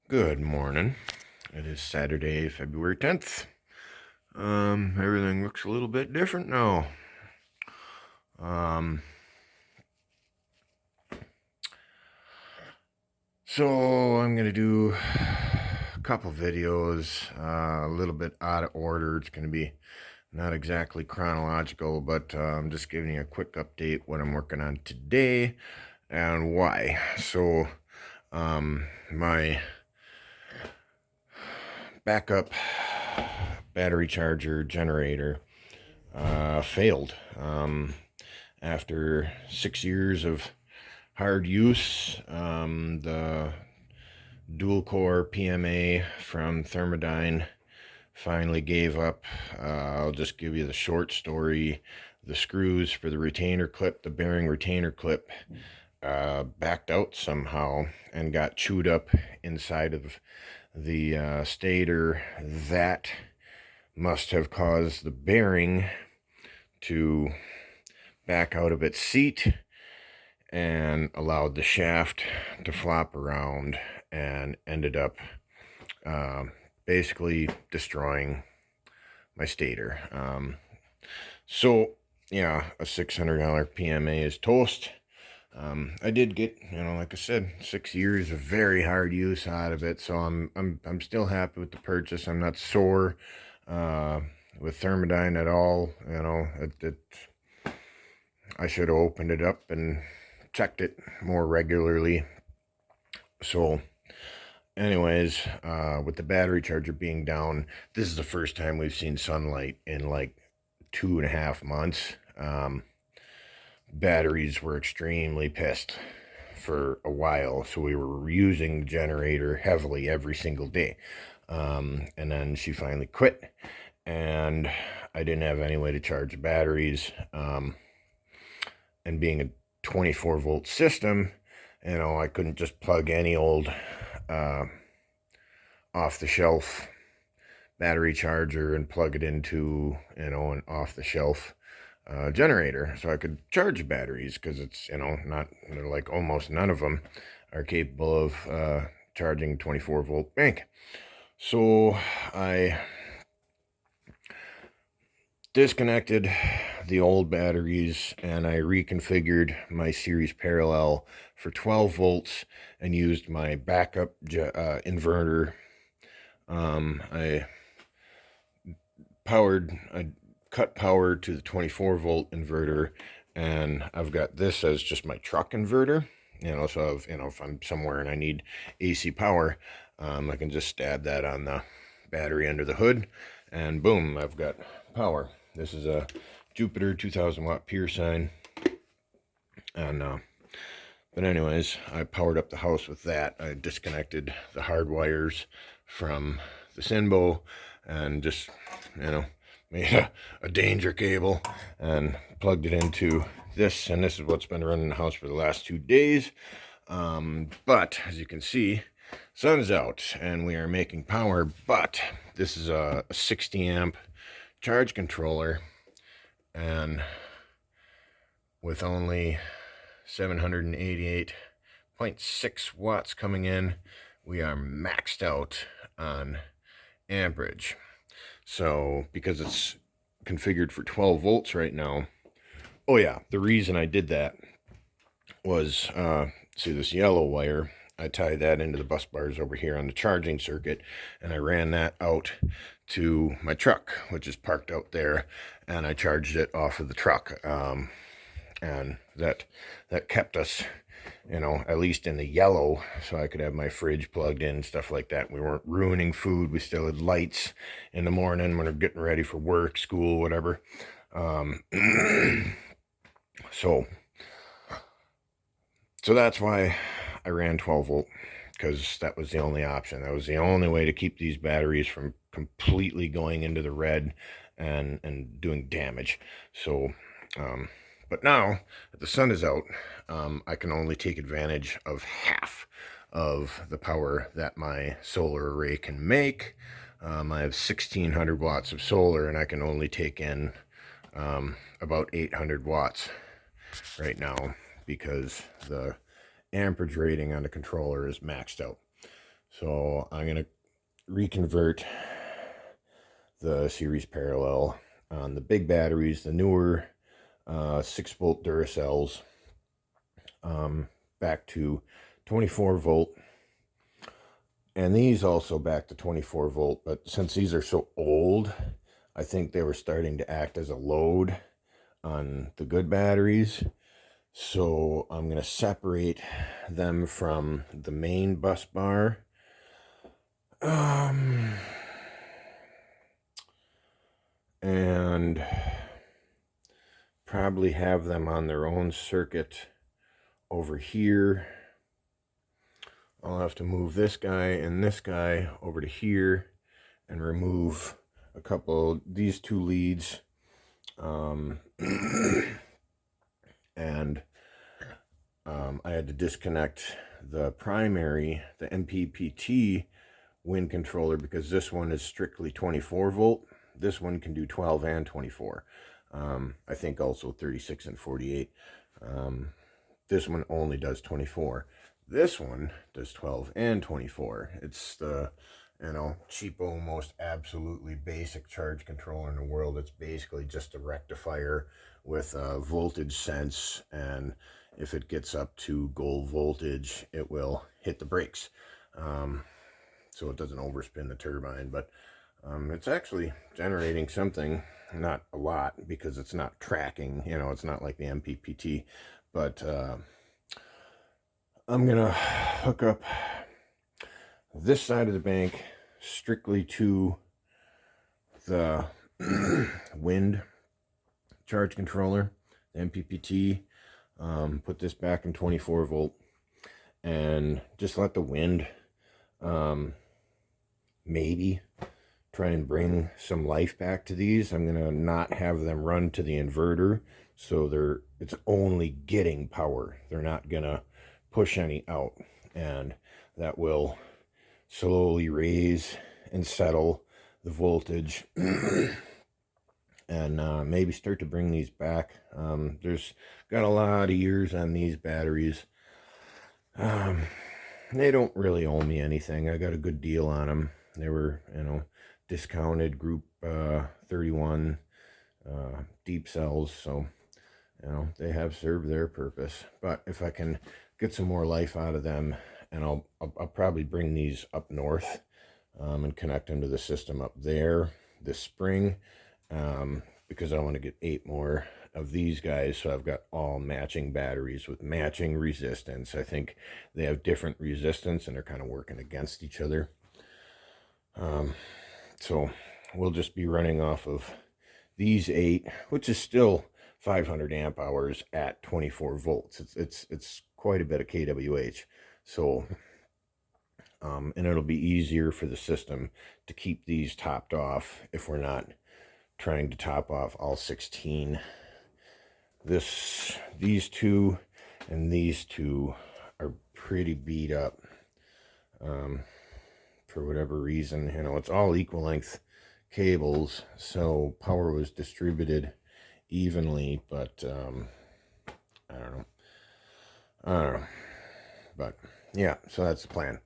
Good morning. It is Saturday, February 10th. Everything looks a little bit different now. So I'm gonna do a couple videos, a little bit out of order. It's gonna be not exactly chronological, but I'm just giving you a quick update what I'm working on today and why. So, my backup battery charger generator failed after 6 years of hard use. The dual core PMA from Thermodyne finally gave up. I'll just give you the short story. The screws for the retainer clip, the bearing retainer clip, backed out somehow and got chewed up inside of the stator. That must have caused the bearing to back out of its seat and allowed the shaft to flop around and ended up basically destroying my stator. So yeah, a $600 PMA is toast. I did get, like I said, 6 years of very hard use out of it, so I'm still happy with the purchase. I'm not sore with Thermodyne at all. I should have opened it up and checked it more regularly. So anyways, with the battery charger being down, this is the first time we've seen sunlight in like 2.5 months. Batteries were extremely pissed for a while, so we were using the generator heavily every single day. And then she finally quit, and I didn't have any way to charge the batteries. And being a 24 volt system, I couldn't just plug any old off the shelf battery charger and plug it into, an off the shelf generator so I could charge batteries, because it's, not like almost none of them are capable of charging 24 volt bank. So I disconnected the old batteries and I reconfigured my series parallel for 12 volts and used my backup inverter. I cut power to the 24 volt inverter, and I've got this as just my truck inverter. So if I'm somewhere and I need AC power, I can just stab that on the battery under the hood, and boom, I've got power. This is a Jupiter 2000 watt pure sine, and but anyways, I powered up the house with that. I disconnected the hard wires from the Sinbo and just, made a danger cable and plugged it into this, and this is what's been running the house for the last 2 days. But as you can see, sun's out and we are making power, but this is a 60 amp charge controller, and with only 788.6 watts coming in, we are maxed out on amperage. So because it's configured for 12 volts right now, oh yeah, the reason I did that was, see this yellow wire, I tied that into the bus bars over here on the charging circuit, and I ran that out to my truck, which is parked out there, and I charged it off of the truck. And that kept us, at least in the yellow, so I could have my fridge plugged in, stuff like that. We weren't ruining food. We still had lights in the morning when we're getting ready for work, school, whatever. So that's why I ran 12 volt, because that was the only option. That was the only way to keep these batteries from completely going into the red and doing damage. So, but now that the sun is out, I can only take advantage of half of the power that my solar array can make. I have 1,600 watts of solar, and I can only take in about 800 watts right now, because the amperage rating on the controller is maxed out. So I'm going to reconvert the series parallel on the big batteries, the newer 6-volt Duracells, back to 24 volt. And these also back to 24 volt, but since these are so old, I think they were starting to act as a load on the good batteries. So I'm going to separate them from the main bus bar. And probably have them on their own circuit over here. I'll have to move this guy and this guy over to here and remove a couple, these two leads. And I had to disconnect the primary, the MPPT wind controller, because this one is strictly 24 volt. This one can do 12 and 24. I think also 36 and 48. This one only does 24. This one does 12 and 24. It's the, cheapo, most absolutely basic charge controller in the world. It's basically just a rectifier with a voltage sense, and if it gets up to goal voltage, it will hit the brakes. So it doesn't overspin the turbine, but it's actually generating something, not a lot, because it's not tracking, it's not like the MPPT, but I'm gonna hook up this side of the bank strictly to the wind charge controller, the MPPT, put this back in 24 volt, and just let the wind maybe try and bring some life back to these. I'm gonna not have them run to the inverter, so it's only getting power. They're not gonna push any out, and that will slowly raise and settle the voltage and maybe start to bring these back. There's got a lot of years on these batteries. They don't really owe me anything. I got a good deal on them. They were, discounted group 31 deep cells, so they have served their purpose. But if I can get some more life out of them, and I'll probably bring these up north and connect them to the system up there this spring, because I want to get 8 more of these guys, so I've got all matching batteries with matching resistance. I think they have different resistance and they're kind of working against each other. So we'll just be running off of these 8, which is still 500 amp hours at 24 volts. It's quite a bit of kWh. So and it'll be easier for the system to keep these topped off if we're not trying to top off all 16. These two and these two are pretty beat up for whatever reason. It's all equal length cables, so power was distributed evenly, but I don't know, but yeah, so that's the plan.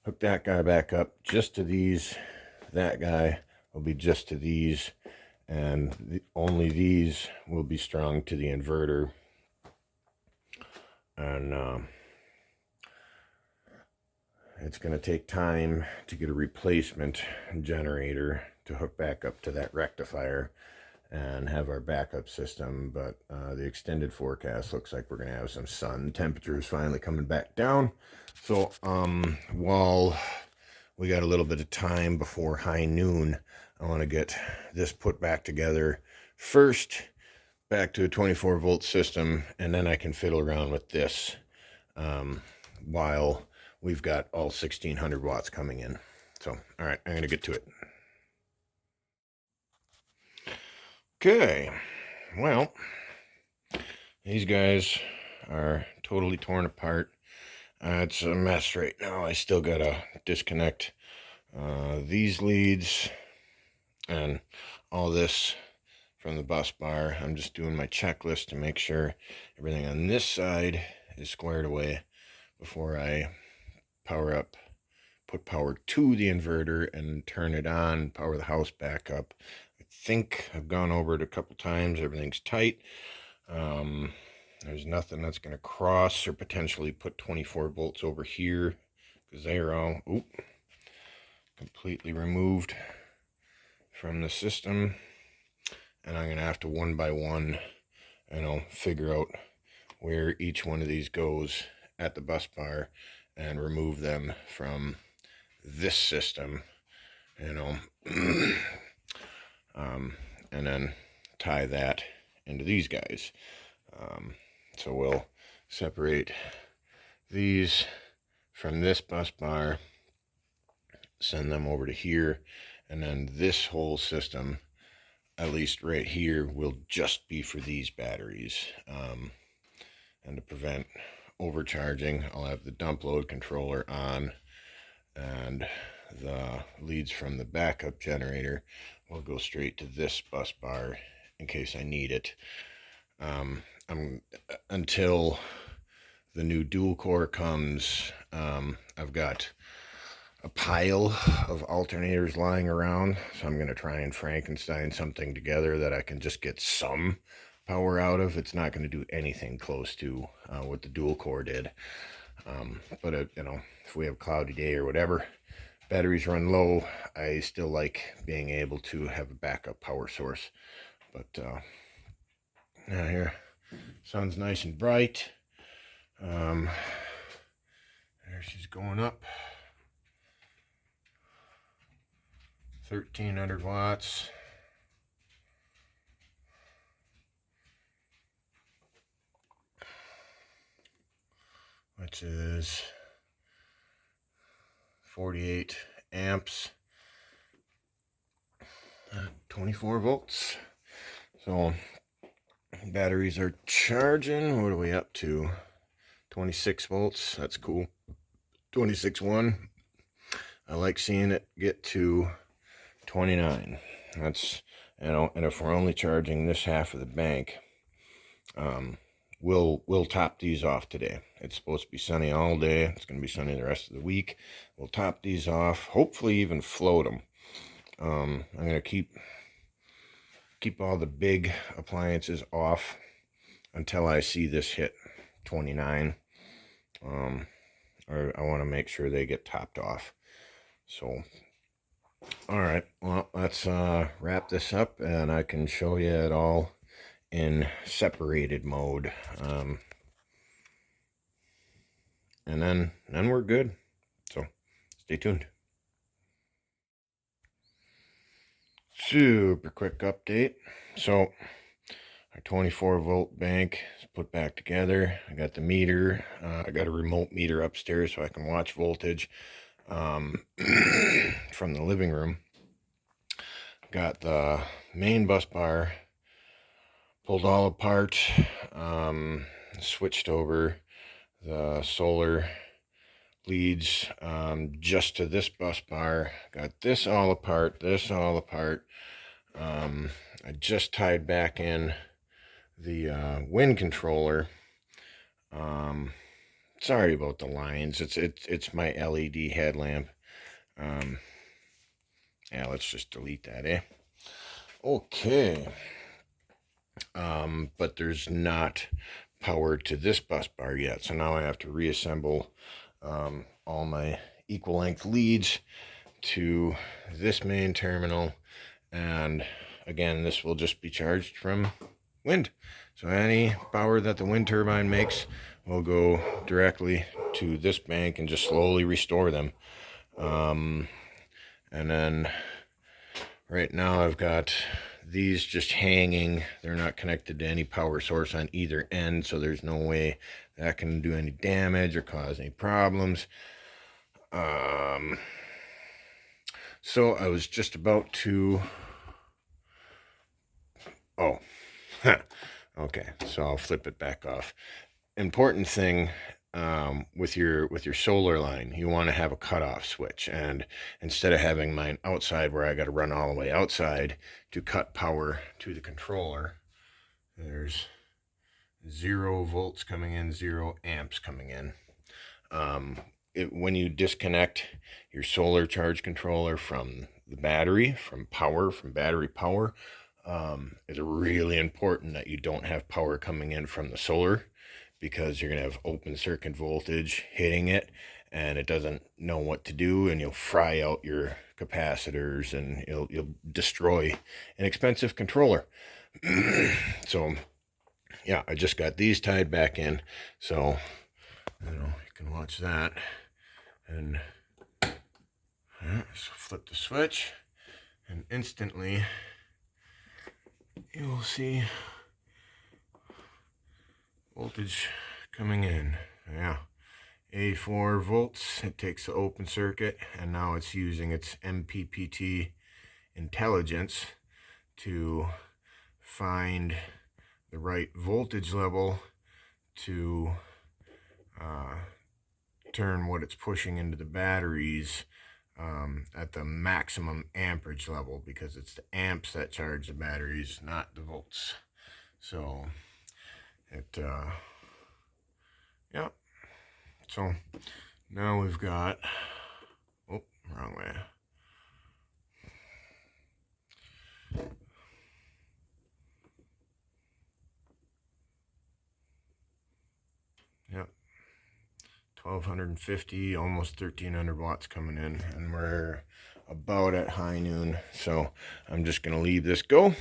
Hook that guy back up just to these. That guy will be just to these, and only these will be strung to the inverter. And it's going to take time to get a replacement generator to hook back up to that rectifier and have our backup system. But the extended forecast looks like we're going to have some sun. Temperature is finally coming back down. So while we got a little bit of time before high noon, I want to get this put back together first, back to a 24 volt system, and then I can fiddle around with this while we've got all 1600 watts coming in. So, all right, I'm going to get to it. Okay, well, these guys are totally torn apart. It's a mess right now. I still got to disconnect these leads and all this from the bus bar. I'm just doing my checklist to make sure everything on this side is squared away before I power up put power to the inverter and turn it on, power the house back up. I think I've gone over it a couple times. Everything's tight. There's nothing that's going to cross or potentially put 24 volts over here, because they are all completely removed from the system. And I'm going to have to one by one, figure out where each one of these goes at the bus bar and remove them from this system, and then tie that into these guys. So we'll separate these from this bus bar, send them over to here, and then this whole system, at least right here, will just be for these batteries. And to prevent overcharging, I'll have the dump load controller on, and the leads from the backup generator will go straight to this bus bar in case I need it. Until the new dual core comes, I've got a pile of alternators lying around, so I'm going to try and Frankenstein something together that I can just get some power out of. It's not going to do anything close to what the dual core did, but if we have a cloudy day or whatever, batteries run low, I still like being able to have a backup power source. But now here, sun's nice and bright. There she's going up. 1300 watts. Which is 48 amps, 24 volts. So batteries are charging. What are we up to? 26 volts. That's cool. 26.1. I like seeing it get to 29. That's, and if we're only charging this half of the bank, we'll top these off today. It's supposed to be sunny all day. It's going to be sunny the rest of the week. We'll top these off, hopefully even float them. I'm going to keep all the big appliances off until I see this hit 29. Or I want to make sure they get topped off. So, all right, well, let's wrap this up, and I can show you it all in separated mode, and then we're good. So stay tuned. Super quick update. So our 24 volt bank is put back together. I got the meter. I got a remote meter upstairs so I can watch voltage from the living room. Got the main bus bar pulled all apart, switched over the solar leads just to this bus bar. Got this all apart, I just tied back in the wind controller. Sorry about the lines. It's my LED headlamp. Yeah, let's just delete that, Okay. But there's not power to this bus bar yet, so now I have to reassemble all my equal length leads to this main terminal, and again, this will just be charged from wind. So any power that the wind turbine makes will go directly to this bank and just slowly restore them. And then right now I've got these just hanging. They're not connected to any power source on either end, so there's no way that can do any damage or cause any problems. So I was just about to, okay, so I'll flip it back off. Important thing, with your solar line, you want to have a cutoff switch, and instead of having mine outside where I got to run all the way outside to cut power to the controller, there's 0 volts coming in, 0 amps coming in. when you disconnect your solar charge controller from the battery, from battery power, it's really important that you don't have power coming in from the solar, because you're going to have open circuit voltage hitting it and it doesn't know what to do, and you'll fry out your capacitors and you'll destroy an expensive controller. So yeah, I just got these tied back in, so you can watch that. And so flip the switch and instantly you will see voltage coming in. Yeah, 84 volts. It takes the open circuit, and now it's using its MPPT intelligence to find the right voltage level to turn what it's pushing into the batteries at the maximum amperage level, because it's the amps that charge the batteries, not the volts. So yeah, so now we've got, oh, wrong way. Yep, 1250, almost 1300 watts coming in, and we're about at high noon. So I'm just gonna leave this go,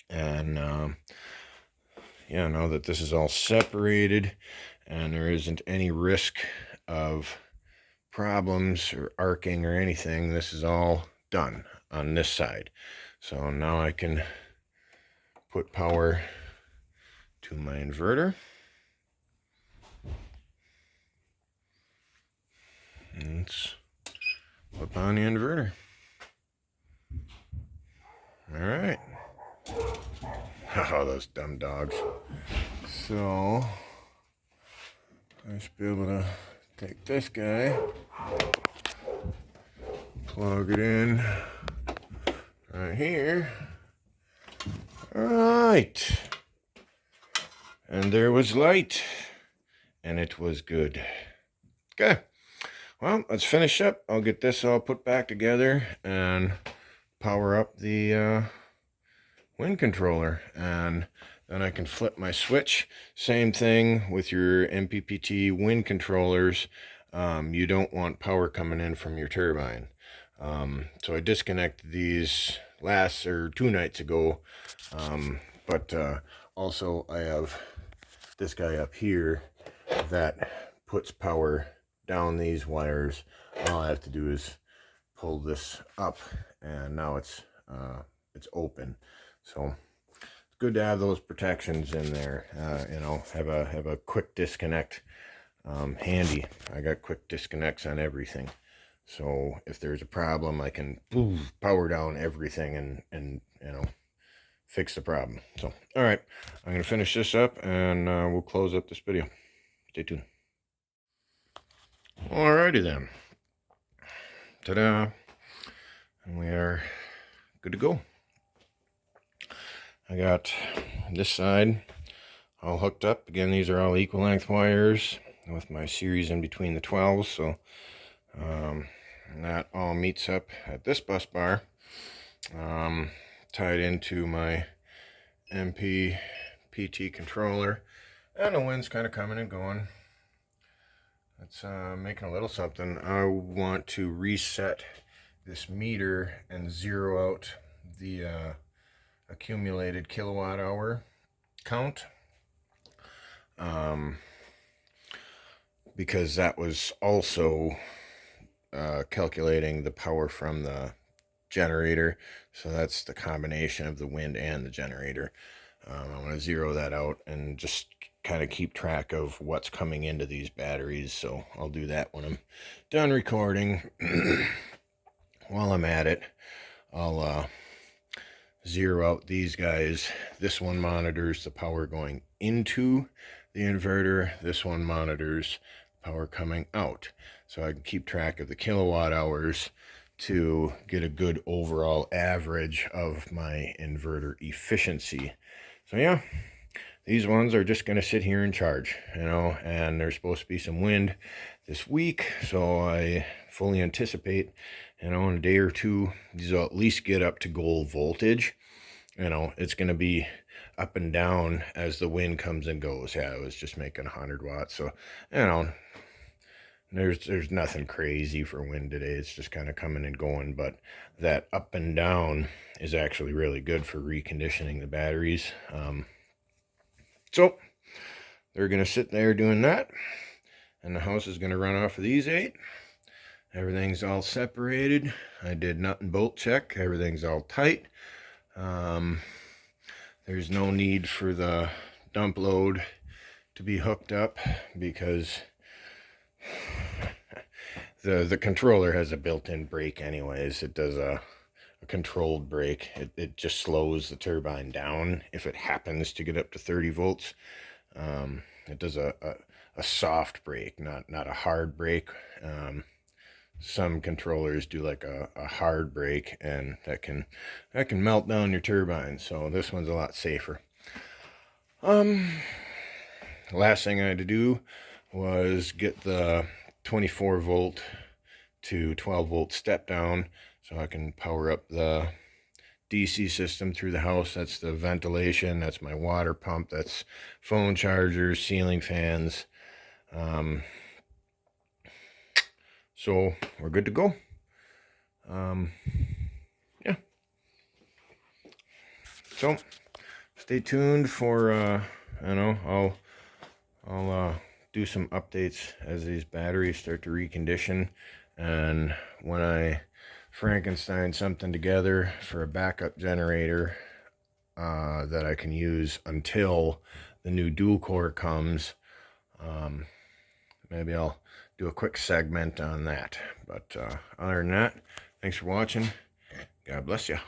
and yeah, now that this is all separated and there isn't any risk of problems or arcing or anything, this is all done on this side. So now I can put power to my inverter. Let's flip on the inverter. All right. Oh, those dumb dogs. So I should be able to take this guy, plug it in right here. All right. And there was light, and it was good. Okay. Well, let's finish up. I'll get this all put back together and power up the wind controller, and then I can flip my switch. Same thing with your MPPT wind controllers. You don't want power coming in from your turbine. So I disconnected these last or 2 nights ago, but also I have this guy up here that puts power down these wires. All I have to do is pull this up, and now it's open. So it's good to have those protections in there. Have a quick disconnect handy. I got quick disconnects on everything, so if there's a problem, I can power down everything and fix the problem. So all right, I'm gonna finish this up, and we'll close up this video. Stay tuned. Alrighty then. Ta-da! And we are good to go. I got this side all hooked up. Again, these are all equal length wires with my series in between the 12s. So that all meets up at this bus bar, tied into my MPPT controller, and the wind's kind of coming and going. It's making a little something. I want to reset this meter and zero out the accumulated kilowatt hour count, because that was also calculating the power from the generator. So that's the combination of the wind and the generator. I want to zero that out and just kind of keep track of what's coming into these batteries. So I'll do that when I'm done recording. While I'm at it, I'll zero out these guys. This one monitors the power going into the inverter. This one monitors power coming out. So I can keep track of the kilowatt hours to get a good overall average of my inverter efficiency. So yeah, these ones are just going to sit here and charge, you know, and there's supposed to be some wind this week, so I fully anticipate, you know, in a day or two, these will at least get up to goal voltage. You know, it's going to be up and down as the wind comes and goes. Yeah, I was just making 100 watts, so, you know, there's nothing crazy for wind today. It's just kind of coming and going, but that up and down is actually really good for reconditioning the batteries. So they're going to sit there doing that, and the house is going to run off of these 8. Everything's all separated. I did nut and bolt check. Everything's all tight. There's no need for the dump load to be hooked up because the controller has a built-in brake anyways. It does a controlled brake. It just slows the turbine down if it happens to get up to 30 volts. It does a soft brake, not a hard brake. Some controllers do like a hard brake, and that can melt down your turbine. So this one's a lot safer. Last thing I had to do was get the 24 volt to 12 volt step down so I can power up the DC system through the house. That's the ventilation, that's my water pump, that's phone chargers, ceiling fans. So we're good to go. Yeah. So stay tuned for I know, I'll do some updates as these batteries start to recondition, and when I Frankenstein something together for a backup generator that I can use until the new dual core comes. Maybe I'll do a quick segment on that. But other than that, thanks for watching. God bless you.